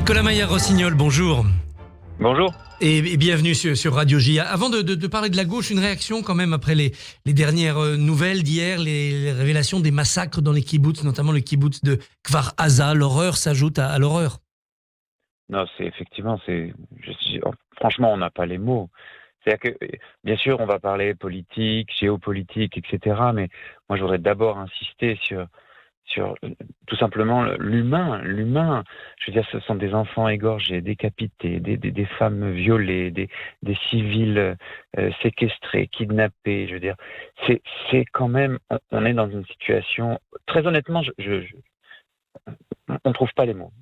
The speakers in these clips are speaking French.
Nicolas Maillard-Rossignol, bonjour. Bonjour. Et bienvenue sur Radio J. Avant de parler de la gauche, une réaction quand même après les dernières nouvelles d'hier, les révélations des massacres dans les kibboutz, notamment le kibboutz de Kfar Aza. L'horreur s'ajoute à l'horreur. Non, franchement, on n'a pas les mots. C'est-à-dire que, bien sûr, on va parler politique, géopolitique, etc. Mais moi, je voudrais d'abord insister sur tout simplement l'humain. L'humain, je veux dire, ce sont des enfants égorgés, décapités, des femmes violées, des civils séquestrés, kidnappés. Je veux dire, c'est quand même, on est dans une situation, très honnêtement, on ne trouve pas les mots.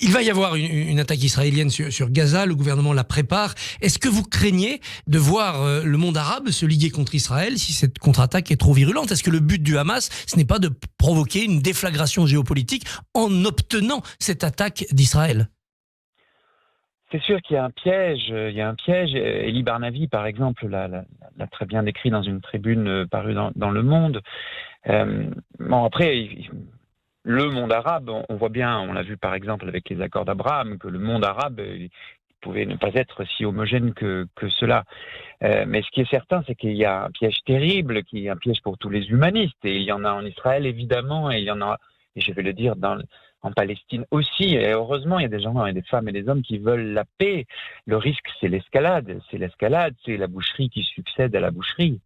Il va y avoir une attaque israélienne sur Gaza, le gouvernement la prépare. Est-ce que vous craignez de voir le monde arabe se liguer contre Israël si cette contre-attaque est trop virulente? Est-ce que le but du Hamas, ce n'est pas de provoquer une déflagration géopolitique en obtenant cette attaque d'Israël? C'est sûr qu'il y a un piège. Elie Barnavi, par exemple, l'a très bien décrit dans une tribune parue dans Le Monde. Après, le monde arabe, on voit bien, on l'a vu par exemple avec les accords d'Abraham, que le monde arabe pouvait ne pas être si homogène que cela. Mais ce qui est certain, c'est qu'il y a un piège terrible, qui est un piège pour tous les humanistes. Et il y en a en Israël, évidemment, et il y en a, et je vais le dire, en Palestine aussi. Et heureusement, il y a des gens, il y a des femmes et des hommes qui veulent la paix. Le risque, c'est l'escalade. C'est la boucherie qui succède à la boucherie.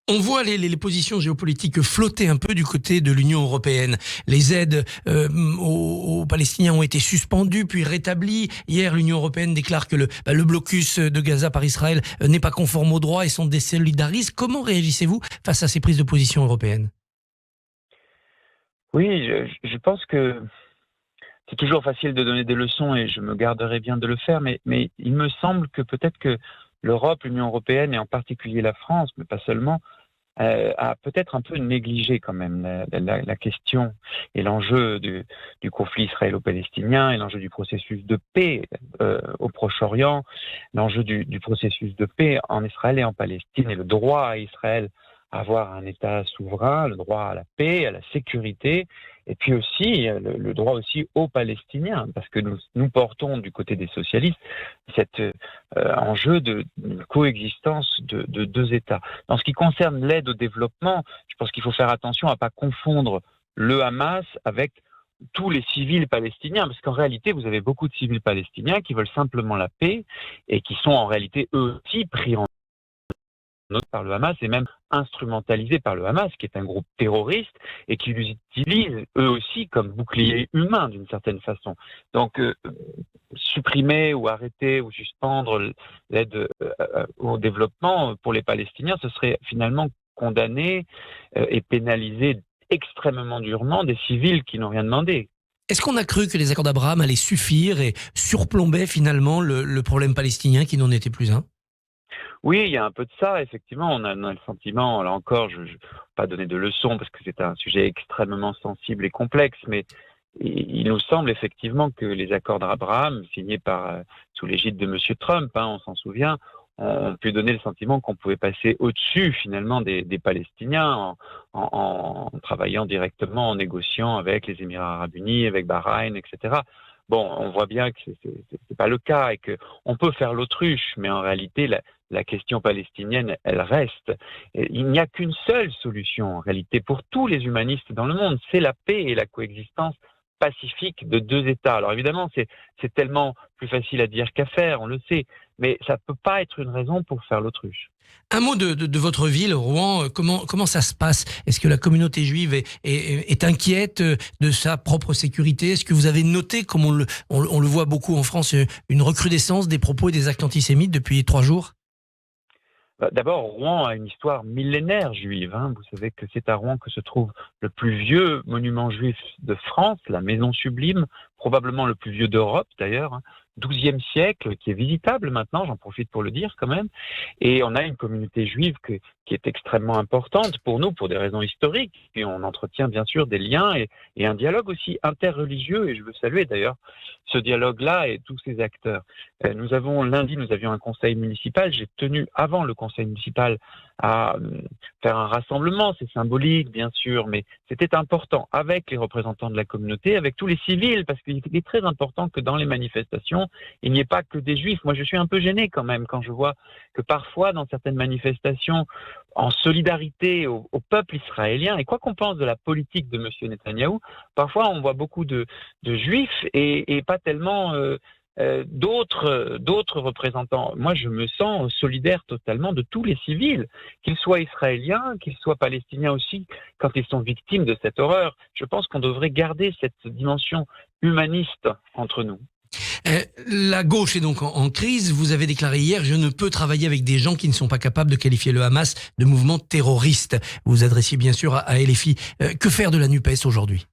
On voit les positions géopolitiques flotter un peu du côté de l'Union européenne. Les aides aux Palestiniens ont été suspendues puis rétablies. Hier, l'Union européenne déclare que le blocus de Gaza par Israël n'est pas conforme au droit et sont désolidarisés. Comment réagissez-vous face à ces prises de position européennes? Oui, je pense que c'est toujours facile de donner des leçons et je me garderai bien de le faire, mais il me semble que peut-être que l'Europe, l'Union européenne et en particulier la France, mais pas seulement, a peut-être un peu négligé quand même la question et l'enjeu du conflit israélo-palestinien et l'enjeu du processus de paix au Proche-Orient, l'enjeu du processus de paix en Israël et en Palestine et le droit à Israël à avoir un État souverain, le droit à la paix, à la sécurité, et puis aussi le droit aussi aux Palestiniens, parce que nous portons du côté des socialistes cet enjeu de coexistence de deux États. Dans ce qui concerne l'aide au développement, je pense qu'il faut faire attention à ne pas confondre le Hamas avec tous les civils palestiniens, parce qu'en réalité, vous avez beaucoup de civils palestiniens qui veulent simplement la paix et qui sont en réalité eux aussi pris en par le Hamas et même instrumentalisés par le Hamas, qui est un groupe terroriste et qui les utilise eux aussi comme bouclier humain d'une certaine façon. Donc, supprimer ou arrêter ou suspendre l'aide au développement pour les Palestiniens, ce serait finalement condamner et pénaliser extrêmement durement des civils qui n'ont rien demandé. Est-ce qu'on a cru que les accords d'Abraham allaient suffire et surplombaient finalement le problème palestinien qui n'en était plus un? Oui, il y a un peu de ça, effectivement. On a le sentiment, là encore, je ne vais pas donner de leçons parce que c'est un sujet extrêmement sensible et complexe, mais il nous semble effectivement que les accords d'Abraham, signés sous l'égide de M. Trump, on s'en souvient, ont pu donner le sentiment qu'on pouvait passer au-dessus finalement des Palestiniens en travaillant directement, en négociant avec les Émirats arabes unis, avec Bahreïn, etc. Bon, on voit bien que c'est pas le cas et qu'on peut faire l'autruche, mais en réalité, la question palestinienne, elle reste. Et il n'y a qu'une seule solution, en réalité, pour tous les humanistes dans le monde, c'est la paix et la coexistence pacifique de deux États. Alors évidemment, c'est tellement plus facile à dire qu'à faire, on le sait, mais ça ne peut pas être une raison pour faire l'autruche. Un mot de votre ville, Rouen, comment ça se passe? Est-ce que la communauté juive est inquiète de sa propre sécurité? Est-ce que vous avez noté, comme on le voit beaucoup en France, une recrudescence des propos et des actes antisémites depuis 3 jours? D'abord, Rouen a une histoire millénaire juive. Vous savez que c'est à Rouen que se trouve le plus vieux monument juif de France, la Maison Sublime, probablement le plus vieux d'Europe d'ailleurs, 12e siècle, qui est visitable maintenant, j'en profite pour le dire quand même. Et on a une communauté juive qui est extrêmement importante pour nous, pour des raisons historiques. Et on entretient bien sûr des liens et un dialogue aussi interreligieux. Et je veux saluer d'ailleurs ce dialogue-là et tous ces acteurs. Lundi, nous avions un conseil municipal. J'ai tenu, avant le conseil municipal, à faire un rassemblement. C'est symbolique, bien sûr, mais c'était important avec les représentants de la communauté, avec tous les civils, parce qu'il est très important que dans les manifestations, il n'y ait pas que des juifs. Moi, je suis un peu gêné quand même quand je vois que parfois, dans certaines manifestations, en solidarité au peuple israélien, et quoi qu'on pense de la politique de M. Netanyahou, parfois on voit beaucoup de juifs et pas tellement d'autres représentants. Moi, je me sens solidaire totalement de tous les civils, qu'ils soient israéliens, qu'ils soient palestiniens aussi, quand ils sont victimes de cette horreur. Je pense qu'on devrait garder cette dimension humaniste entre nous. La gauche est donc en crise. Vous avez déclaré hier, je ne peux travailler avec des gens qui ne sont pas capables de qualifier le Hamas de mouvement terroriste. Vous vous adressiez bien sûr à LFI. Que faire de la NUPES aujourd'hui ?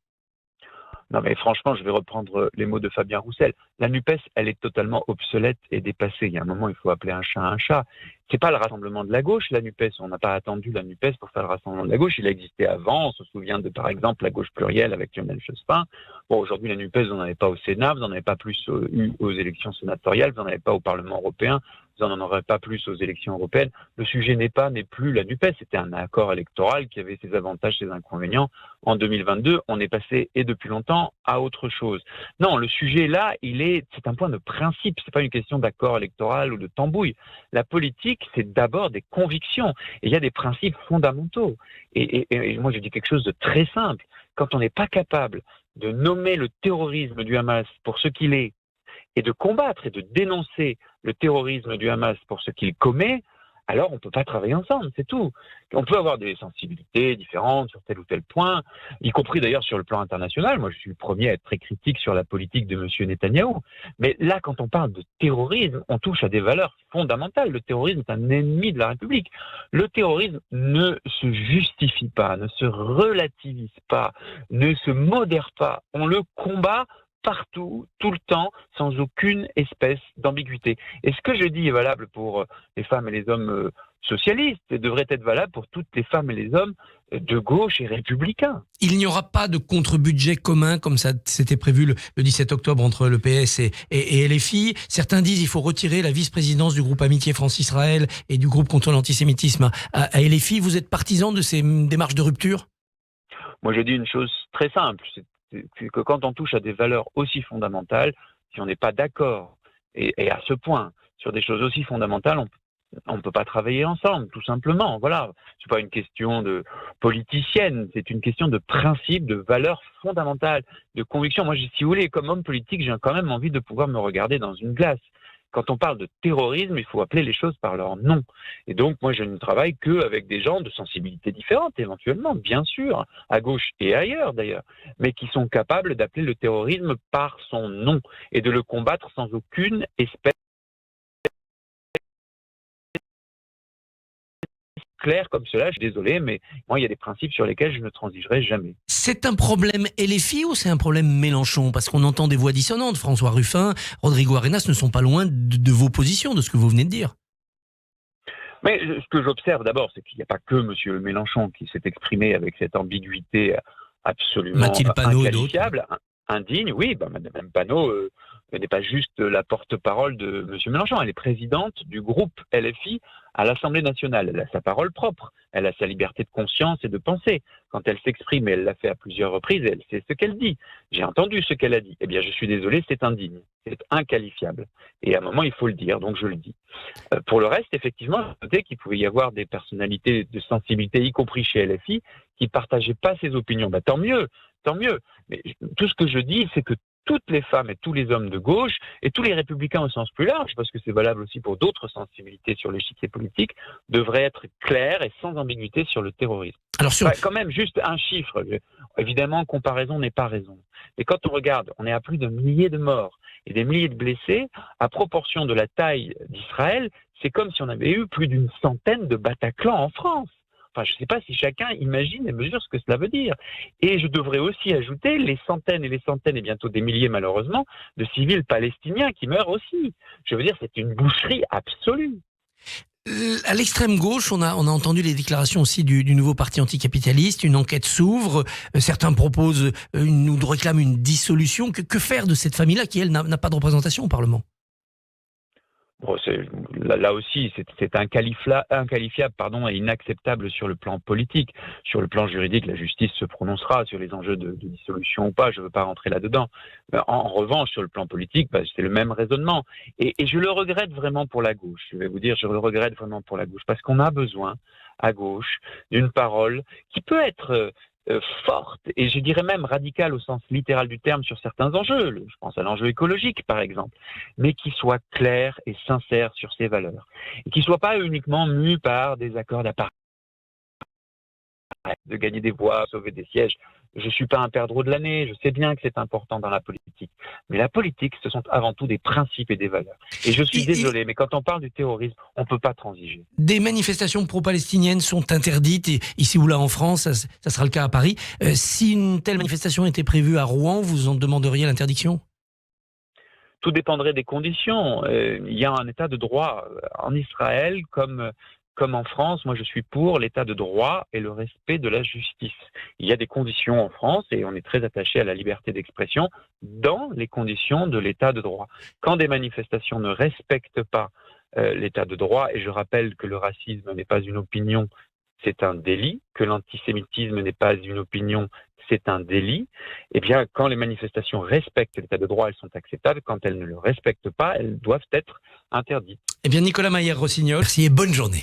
Non mais franchement, je vais reprendre les mots de Fabien Roussel. La NUPES, elle est totalement obsolète et dépassée. Il y a un moment, il faut appeler un chat un chat. C'est pas le rassemblement de la gauche, la NUPES. On n'a pas attendu la NUPES pour faire le rassemblement de la gauche. Il a existé avant. On se souvient de, par exemple, la gauche plurielle avec Lionel Jospin. Bon, aujourd'hui, la NUPES, vous n'en avez pas au Sénat, vous n'en avez pas plus eu aux élections sénatoriales, vous n'en avez pas au Parlement européen, vous n'en aurez pas plus aux élections européennes. Le sujet n'est plus la NUPES. C'était un accord électoral qui avait ses avantages, ses inconvénients. En 2022, on est passé, et depuis longtemps, à autre chose. Non, le sujet là, c'est un point de principe. C'est pas une question d'accord électoral ou de tambouille. La politique, c'est d'abord des convictions. Et il y a des principes fondamentaux. Et moi, je dis quelque chose de très simple. Quand on n'est pas capable de nommer le terrorisme du Hamas pour ce qu'il est, et de combattre et de dénoncer le terrorisme du Hamas pour ce qu'il commet, alors on ne peut pas travailler ensemble, c'est tout. On peut avoir des sensibilités différentes sur tel ou tel point, y compris d'ailleurs sur le plan international. Moi, je suis le premier à être très critique sur la politique de M. Netanyahou. Mais là, quand on parle de terrorisme, on touche à des valeurs fondamentales. Le terrorisme est un ennemi de la République. Le terrorisme ne se justifie pas, ne se relativise pas, ne se modère pas. On le combat partout, tout le temps, sans aucune espèce d'ambiguïté. Et ce que je dis est valable pour les femmes et les hommes socialistes et devrait être valable pour toutes les femmes et les hommes de gauche et républicains. Il n'y aura pas de contre-budget commun comme ça c'était prévu le 17 octobre entre le PS et LFI. Certains disent qu'il faut retirer la vice-présidence du groupe Amitié France-Israël et du groupe contre l'antisémitisme à LFI. Vous êtes partisan de ces démarches de rupture ? Moi, je dis une chose très simple, c'est que quand on touche à des valeurs aussi fondamentales, si on n'est pas d'accord, et à ce point, sur des choses aussi fondamentales, on ne peut pas travailler ensemble, tout simplement. Voilà, c'est pas une question de politicienne, c'est une question de principe, de valeurs fondamentales, de conviction. Moi, si vous voulez, comme homme politique, j'ai quand même envie de pouvoir me regarder dans une glace. Quand on parle de terrorisme, il faut appeler les choses par leur nom. Et donc, moi, je ne travaille qu'avec des gens de sensibilités différentes, éventuellement, bien sûr, à gauche et ailleurs d'ailleurs, mais qui sont capables d'appeler le terrorisme par son nom et de le combattre sans aucune espèce claire comme cela. Je suis désolé, mais moi, il y a des principes sur lesquels je ne transigerai jamais. C'est un problème LFI ou c'est un problème Mélenchon ? Parce qu'on entend des voix dissonantes. François Ruffin, Rodrigo Arenas ne sont pas loin de vos positions, de ce que vous venez de dire. Mais ce que j'observe d'abord, c'est qu'il n'y a pas que M. Mélenchon qui s'est exprimé avec cette ambiguïté absolument Mathilde Panot inqualifiable, indigne. Oui, Mme Panot n'est pas juste la porte-parole de M. Mélenchon, elle est présidente du groupe LFI à l'Assemblée nationale. Elle a sa parole propre, elle a sa liberté de conscience et de pensée. Quand elle s'exprime, et elle l'a fait à plusieurs reprises, elle sait ce qu'elle dit. J'ai entendu ce qu'elle a dit. Eh bien, je suis désolé, c'est indigne, c'est inqualifiable. Et à un moment, il faut le dire, donc je le dis. Pour le reste, effectivement, j'ai noté qu'il pouvait y avoir des personnalités de sensibilité, y compris chez LFI, qui ne partageaient pas ces opinions. Tant mieux, tant mieux. Mais tout ce que je dis, c'est que toutes les femmes et tous les hommes de gauche, et tous les républicains au sens plus large, parce que c'est valable aussi pour d'autres sensibilités sur l'échiquier politique, devraient être clairs et sans ambiguïté sur le terrorisme. Alors quand même, juste un chiffre. Évidemment, comparaison n'est pas raison. Mais quand on regarde, on est à plus d'un millier de morts et des milliers de blessés, à proportion de la taille d'Israël, c'est comme si on avait eu plus d'une centaine de Bataclan en France. Enfin, je ne sais pas si chacun imagine et mesure ce que cela veut dire. Et je devrais aussi ajouter les centaines et bientôt des milliers malheureusement, de civils palestiniens qui meurent aussi. Je veux dire, c'est une boucherie absolue. À l'extrême gauche, on a entendu les déclarations aussi du nouveau parti anticapitaliste. Une enquête s'ouvre. Certains proposent, nous réclament une dissolution. Que faire de cette famille-là qui, elle, n'a pas de représentation au Parlement ? Bon, là aussi, c'est inqualifiable et inacceptable sur le plan politique. Sur le plan juridique, la justice se prononcera sur les enjeux de dissolution ou pas, je ne veux pas rentrer là-dedans. En revanche, sur le plan politique, c'est le même raisonnement. Et je le regrette vraiment pour la gauche. Je vais vous dire, je le regrette vraiment pour la gauche, parce qu'on a besoin, à gauche, d'une parole qui peut être forte, et je dirais même radicale au sens littéral du terme sur certains enjeux, je pense à l'enjeu écologique par exemple, mais qui soit clair et sincère sur ses valeurs, et qui soit pas uniquement mu par des accords d'appareil, de gagner des voix, sauver des sièges. Je suis pas un perdreau de l'année, je sais bien que c'est important dans la politique, mais la politique, ce sont avant tout des principes et des valeurs. Et je suis désolé, mais quand on parle du terrorisme, on peut pas transiger. Des manifestations pro-palestiniennes sont interdites, et ici ou là en France, ça sera le cas à Paris. Si une telle manifestation était prévue à Rouen, vous en demanderiez l'interdiction ? Tout dépendrait des conditions. Il y a un état de droit en Israël comme en France. Moi, je suis pour l'état de droit et le respect de la justice. Il y a des conditions en France et on est très attaché à la liberté d'expression dans les conditions de l'état de droit. Quand des manifestations ne respectent pas l'état de droit, et je rappelle que le racisme n'est pas une opinion, c'est un délit, que l'antisémitisme n'est pas une opinion, c'est un délit, eh bien, quand les manifestations respectent l'état de droit, elles sont acceptables. Quand elles ne le respectent pas, elles doivent être interdites. Eh bien, Nicolas Mayer-Rossignol, merci et bonne journée.